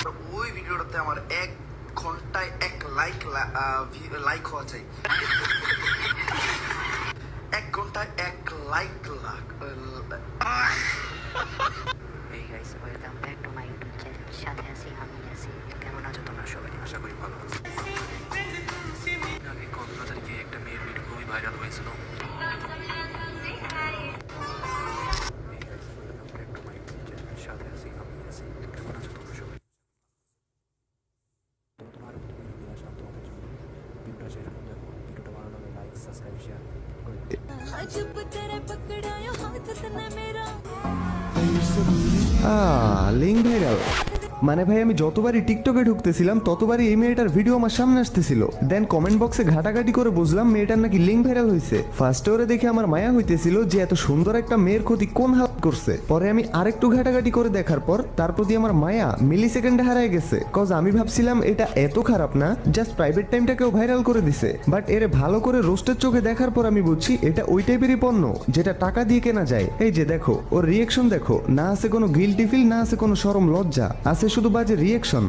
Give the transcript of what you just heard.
ওই ভিডিওটাতে আমার 1 ঘন্টায় 1 লাইক হওয়া চাই। 1 ঘন্টায় 1 like. Hey guys, welcome back to my YouTube channel সাথে আছি আমি আছি। কেমন আছো তোমরা সবাই? আশা করি ভালো আছো। আগে কক্সবাজারে গিয়ে একটা মেয়ের ভিডিও খুবই ভাইরাল হয়েছিল। Hey guys, welcome back to my YouTube channel সাথে আছি আমি আছি। কেমন আছো তোমরা সবাই? তোমার ভিডিও নিয়ে আসলাম তোমাদের জন্য। ভিডিওটা শেষ পর্যন্ত দেখো। ভিডিওটা ভালো লাগলে লাইক সাবস্ক্রাইব শেয়ার করে লিঙ্ক ভাইরাল মানে ভাই আমি যতবারই টিকটকে ঢুকতেছিলাম ততবারই এই মেয়েটার ভিডিও আমার সামনে আসতেছিল। দেন কমেন্ট বক্সে ঘাটাঘাটি করে বুঝলাম মেয়েটার নাকি লিঙ্ক ভাইরাল হয়েছে। ফার্স্টে ওরে দেখে আমার মায়া হইতেছিল যে এত সুন্দর একটা মেয়ের ক্ষতি কোন হাত করছে। পরে আমি আরেকটু ঘাটাঘাটি করে দেখার পর তার প্রতি আমার মায়া মিলি সেকেন্ডে হারায় গেছে। কজ আমি ভাবছিলাম এটা এত খারাপ না, জাস্ট প্রাইভেট টাইমটাকেও ভাইরাল করে দিছে। বাট এর ভালো করে রোস্টের চোখে দেখার পর আমি বুঝছি এটা ওই টাইপেরই পণ্য যেটা টাকা দিয়ে কেনা যায়। এই যে দেখো ওর রিয়েকশন দেখো, না আছে কোনো গিল্টি ফিল, না আছে কোনো শরম লজ্জা, আছে শুধু বাজে রিয়েকশন।